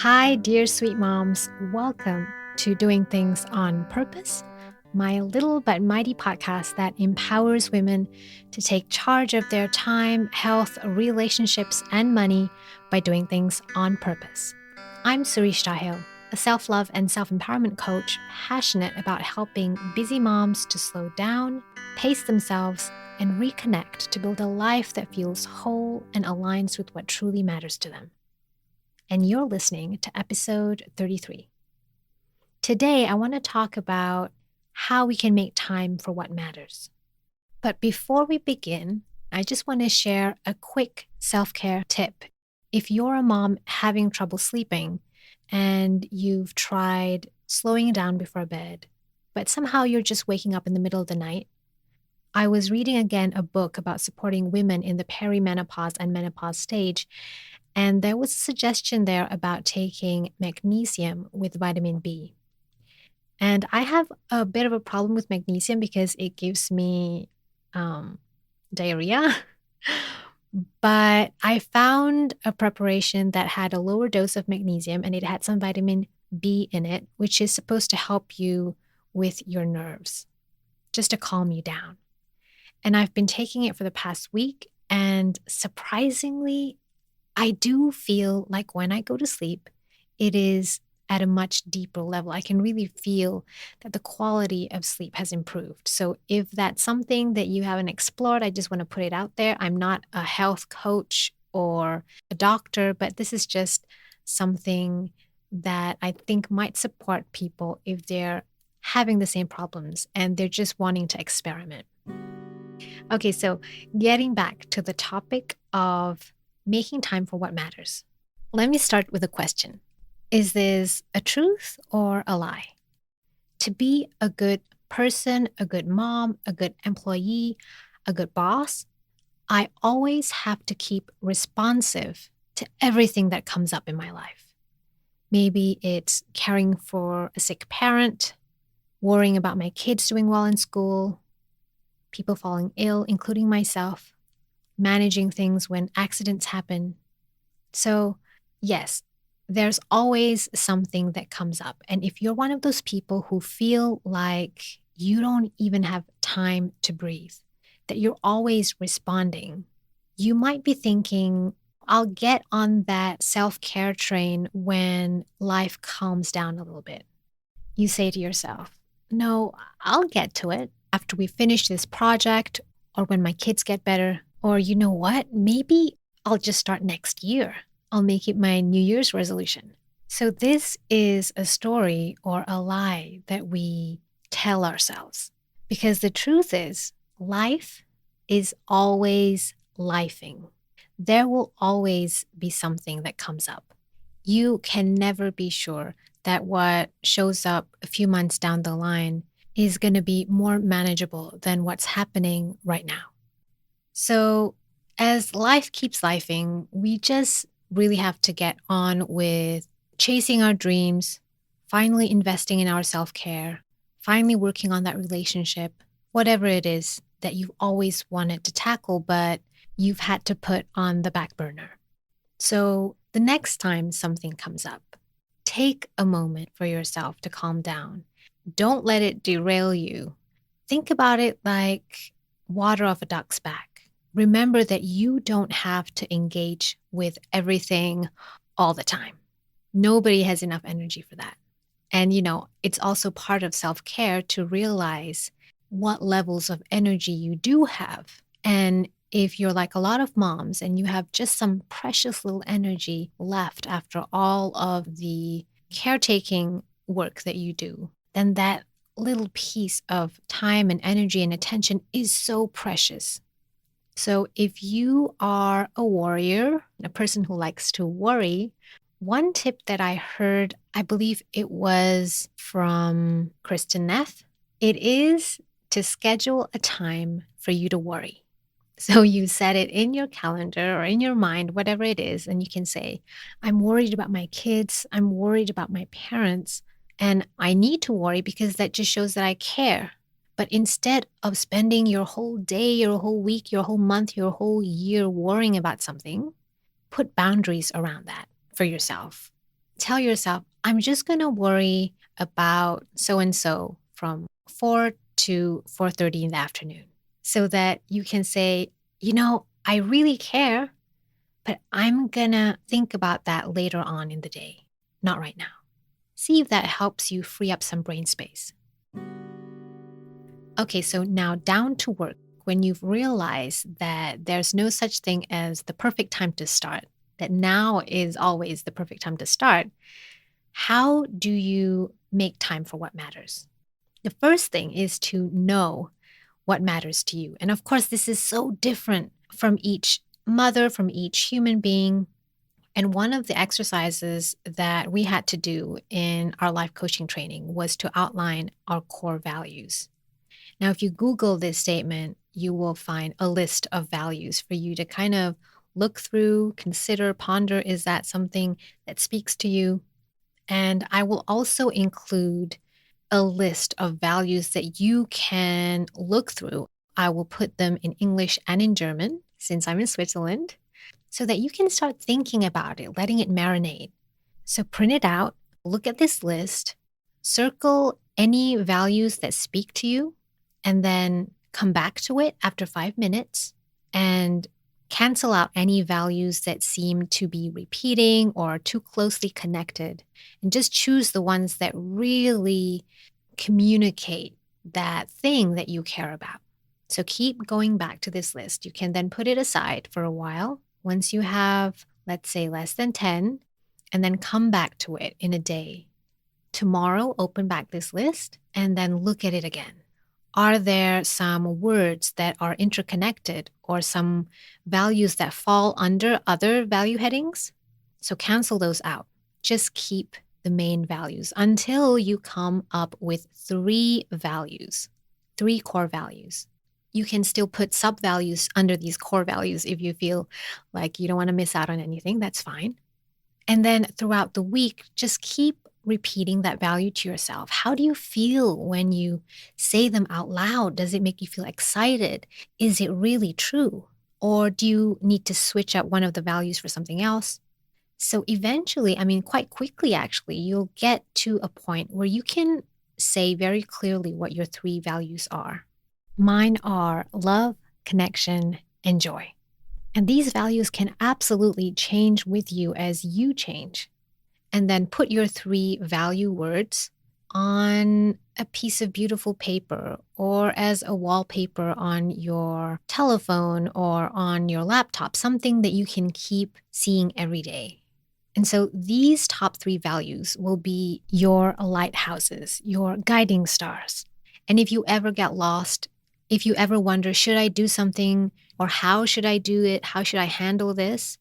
Hi, dear sweet moms. Welcome to Doing Things on Purpose, my little but mighty podcast that empowers women to take charge of their time, health, relationships, and money by doing things on purpose. I'm Suri, a self-love and self-empowerment coach passionate about helping busy moms to slow down, pace themselves, and reconnect to build a life that feels whole and aligns with what truly matters to them. And you're listening to episode 33. Today, I want to talk about how we can make time for what matters. But before we begin, I just want to share a quick self-care tip. If you're a mom having trouble sleeping and you've tried slowing down before bed, but somehow you're just waking up in the middle of the night, I was reading again a book about supporting women in the perimenopause and menopause stage, and there was a suggestion there about taking magnesium with vitamin B. And I have a bit of a problem with magnesium because it gives me diarrhea. But I found a preparation that had a lower dose of magnesium and it had some vitamin B in it, which is supposed to help you with your nerves, just to calm you down. And I've been taking it for the past week, and surprisingly, I do feel like when I go to sleep, it is at a much deeper level. I can really feel that the quality of sleep has improved. So if that's something that you haven't explored, I just want to put it out there. I'm not a health coach or a doctor, but this is just something that I think might support people if they're having the same problems and they're just wanting to experiment. Okay, so getting back to the topic of making time for what matters. Let me start with a question. Is this a truth or a lie? To be a good person, a good mom, a good employee, a good boss, I always have to keep responsive to everything that comes up in my life. Maybe it's caring for a sick parent, worrying about my kids doing well in school, people falling ill, including myself, managing things when accidents happen. So, yes, there's always something that comes up. And if you're one of those people who feel like you don't even have time to breathe, that you're always responding, you might be thinking, I'll get on that self-care train when life calms down a little bit. You say to yourself, no, I'll get to it after we finish this project or when my kids get better. Or you know what? Maybe I'll just start next year. I'll make it my New Year's resolution. So this is a story or a lie that we tell ourselves. Because the truth is, life is always lifing. There will always be something that comes up. You can never be sure that what shows up a few months down the line is going to be more manageable than what's happening right now. So as life keeps lifing, we just really have to get on with chasing our dreams, finally investing in our self-care, finally working on that relationship, whatever it is that you've always wanted to tackle, but you've had to put on the back burner. So the next time something comes up, take a moment for yourself to calm down. Don't let it derail you. Think about it like water off a duck's back. Remember that you don't have to engage with everything all the time. Nobody has enough energy for that. And, it's also part of self-care to realize what levels of energy you do have. And if you're like a lot of moms and you have just some precious little energy left after all of the caretaking work that you do, then that little piece of time and energy and attention is so precious. So if you are a warrior, a person who likes to worry, one tip that I heard, I believe it was from Kristen Neff, it is to schedule a time for you to worry. So you set it in your calendar or in your mind, whatever it is, and you can say, I'm worried about my kids, I'm worried about my parents, and I need to worry because that just shows that I care. But instead of spending your whole day, your whole week, your whole month, your whole year worrying about something, put boundaries around that for yourself. Tell yourself, I'm just going to worry about so-and-so from 4 to 4:30 in the afternoon so that you can say, I really care, but I'm going to think about that later on in the day, not right now. See if that helps you free up some brain space. Okay, so now down to work. When you've realized that there's no such thing as the perfect time to start, that now is always the perfect time to start, how do you make time for what matters? The first thing is to know what matters to you. And of course, this is so different from each mother, from each human being. And one of the exercises that we had to do in our life coaching training was to outline our core values. Now, if you Google this statement, you will find a list of values for you to kind of look through, consider, ponder. Is that something that speaks to you? And I will also include a list of values that you can look through. I will put them in English and in German, since I'm in Switzerland, so that you can start thinking about it, letting it marinate. So print it out, look at this list, circle any values that speak to you, and then come back to it after 5 minutes and cancel out any values that seem to be repeating or too closely connected, and just choose the ones that really communicate that thing that you care about. So keep going back to this list. You can then put it aside for a while. Once you have, let's say, less than 10, and then come back to it in a day. Tomorrow, open back this list and then look at it again. Are there some words that are interconnected or some values that fall under other value headings? So cancel those out. Just keep the main values until you come up with 3 values, 3 core values. You can still put sub-values under these core values if you feel like you don't want to miss out on anything. That's fine. And then throughout the week, just keep repeating that value to yourself. How do you feel when you say them out loud? Does it make you feel excited? Is it really true? Or do you need to switch out one of the values for something else? So eventually, quite quickly actually, you'll get to a point where you can say very clearly what your 3 values are. Mine are love, connection, and joy. And these values can absolutely change with you as you change. And then put your 3 value words on a piece of beautiful paper or as a wallpaper on your telephone or on your laptop, something that you can keep seeing every day. And so these top 3 values will be your lighthouses, your guiding stars. And if you ever get lost, if you ever wonder, should I do something or how should I do it? How should I handle this?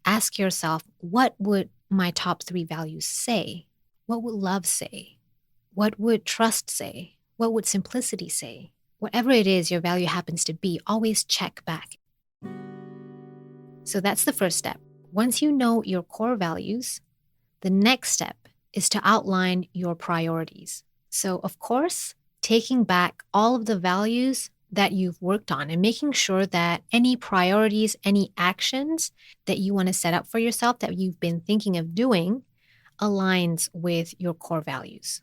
Ask yourself, what would my top 3 values say? What would love say? What would trust say? What would simplicity say? Whatever it is your value happens to be, always check back. So that's the first step. Once you know your core values, the next step is to outline your priorities. So, of course, taking back all of the values that you've worked on and making sure that any priorities, any actions that you want to set up for yourself that you've been thinking of doing aligns with your core values.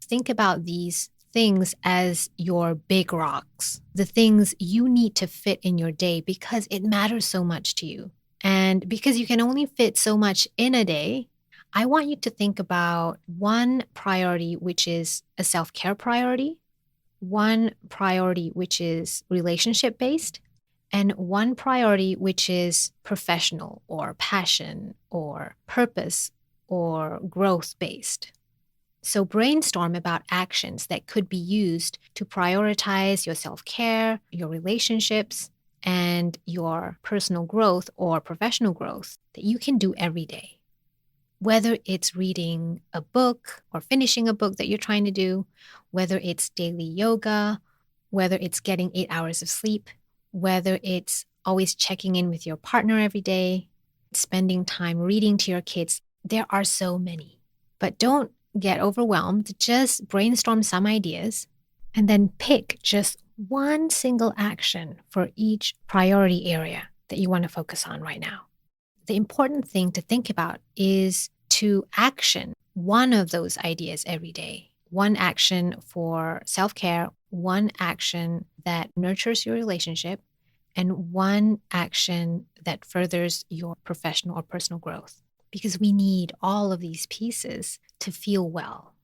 Think about these things as your big rocks, the things you need to fit in your day because it matters so much to you. And because you can only fit so much in a day, I want you to think about one priority, which is a self-care priority, one priority, which is relationship-based, and one priority, which is professional or passion or purpose or growth-based. So brainstorm about actions that could be used to prioritize your self-care, your relationships, and your personal growth or professional growth that you can do every day. Whether it's reading a book or finishing a book that you're trying to do, whether it's daily yoga, whether it's getting 8 hours of sleep, whether it's always checking in with your partner every day, spending time reading to your kids, there are so many. But don't get overwhelmed. Just brainstorm some ideas and then pick just one single action for each priority area that you want to focus on right now. The important thing to think about is to action one of those ideas every day. One action for self-care, one action that nurtures your relationship, and one action that furthers your professional or personal growth. Because we need all of these pieces to feel well.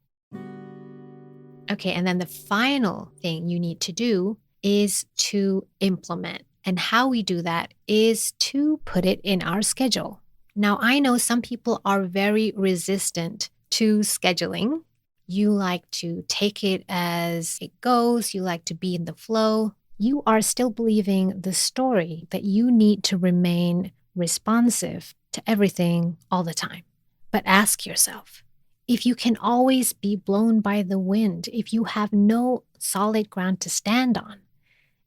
Okay, and then the final thing you need to do is to implement. And how we do that is to put it in our schedule. Now, I know some people are very resistant to scheduling. You like to take it as it goes. You like to be in the flow. You are still believing the story that you need to remain responsive to everything all the time. But ask yourself, if you can always be blown by the wind, if you have no solid ground to stand on,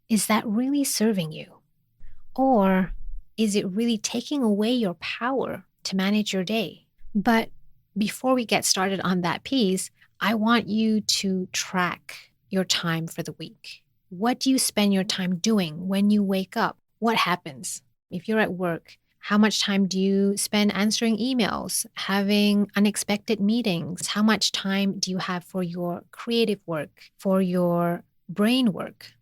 is that really serving you? Or is it really taking away your power to manage your day? But before we get started on that piece, I want you to track your time for the week. What do you spend your time doing when you wake up? What happens? If you're at work, how much time do you spend answering emails, having unexpected meetings? How much time do you have for your creative work, for your brain work?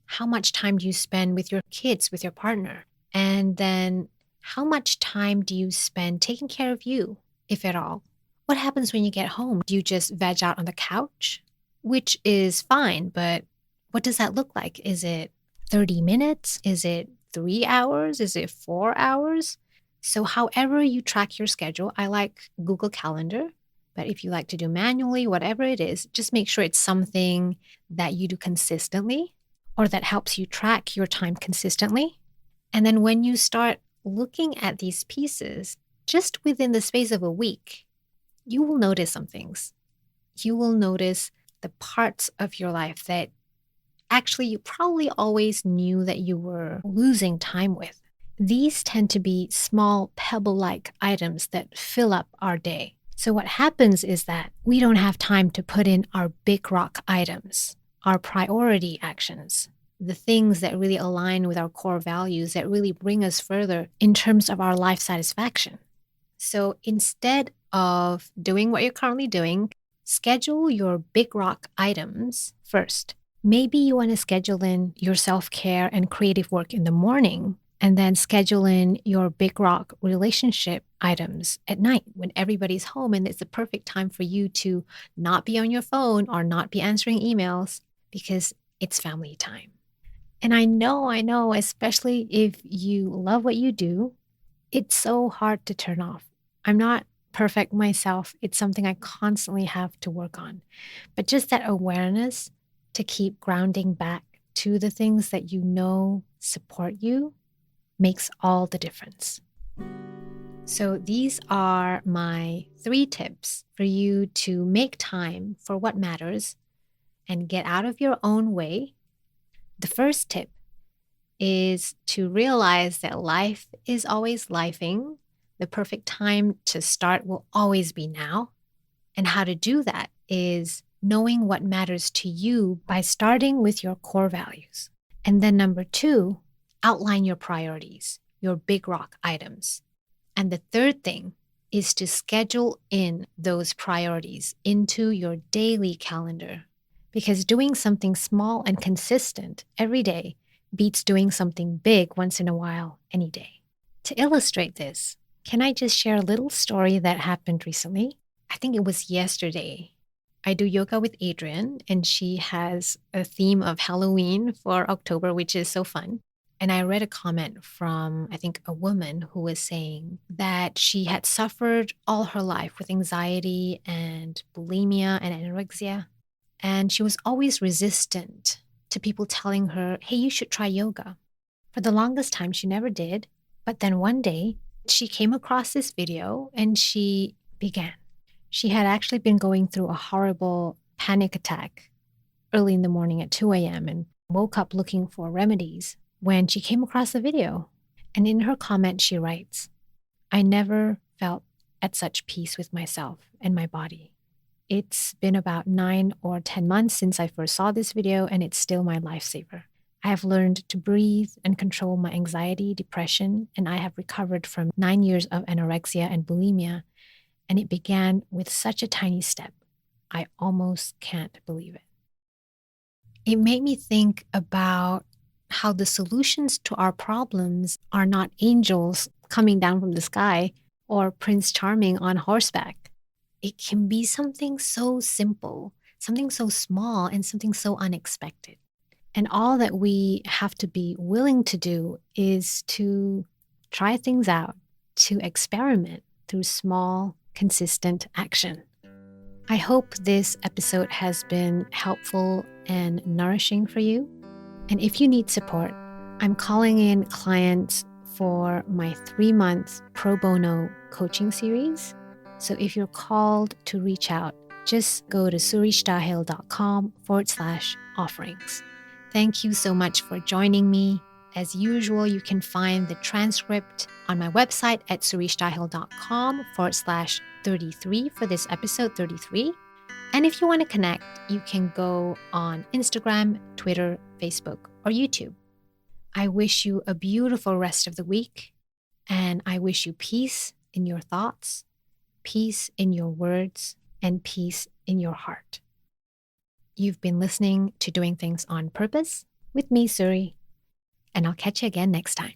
How much time do you spend with your kids, with your partner? And then how much time do you spend taking care of you, if at all? What happens when you get home? Do you just veg out on the couch? Which is fine, but what does that look like? Is it 30 minutes? Is it 3 hours? Is it 4 hours? So however you track your schedule, I like Google Calendar, but if you like to do manually, whatever it is, just make sure it's something that you do consistently or that helps you track your time consistently. And then when you start looking at these pieces, just within the space of a week, you will notice some things. You will notice the parts of your life that actually you probably always knew that you were losing time with. These tend to be small pebble-like items that fill up our day. So what happens is that we don't have time to put in our big rock items, our priority actions, the things that really align with our core values that really bring us further in terms of our life satisfaction. So instead of doing what you're currently doing, schedule your big rock items first. Maybe you want to schedule in your self-care and creative work in the morning, and then schedule in your big rock relationship items at night when everybody's home and it's the perfect time for you to not be on your phone or not be answering emails because it's family time. And I know, especially if you love what you do, it's so hard to turn off. I'm not perfect myself. It's something I constantly have to work on. But just that awareness to keep grounding back to the things that you know support you makes all the difference. So these are my 3 tips for you to make time for what matters and get out of your own way. The first tip is to realize that life is always lifing. The perfect time to start will always be now. And how to do that is knowing what matters to you by starting with your core values. And then number 2, outline your priorities, your big rock items. And the third thing is to schedule in those priorities into your daily calendar. Because doing something small and consistent every day beats doing something big once in a while any day. To illustrate this, can I just share a little story that happened recently? I think it was yesterday. I do yoga with Adriene, and she has a theme of Halloween for October, which is so fun. And I read a comment from, I think, a woman who was saying that she had suffered all her life with anxiety and bulimia and anorexia. And she was always resistant to people telling her, hey, you should try yoga. For the longest time, she never did. But then one day, she came across this video and she began. She had actually been going through a horrible panic attack early in the morning at 2 a.m. and woke up looking for remedies when she came across the video. And in her comment, she writes, I never felt at such peace with myself and my body. It's been about 9 or 10 months since I first saw this video, and it's still my lifesaver. I have learned to breathe and control my anxiety, depression, and I have recovered from 9 years of anorexia and bulimia. And it began with such a tiny step. I almost can't believe it. It made me think about how the solutions to our problems are not angels coming down from the sky or Prince Charming on horseback. It can be something so simple, something so small, and something so unexpected. And all that we have to be willing to do is to try things out, to experiment through small, consistent action. I hope this episode has been helpful and nourishing for you. And if you need support, I'm calling in clients for my 3-month pro bono coaching series. So if you're called to reach out, just go to surishtahill.com/offerings. Thank you so much for joining me. As usual, you can find the transcript on my website at surishtahill.com/33 for this episode 33. And if you want to connect, you can go on Instagram, Twitter, Facebook, or YouTube. I wish you a beautiful rest of the week, and I wish you peace in your thoughts, peace in your words, and peace in your heart. You've been listening to Doing Things on Purpose with me, Suri, and I'll catch you again next time.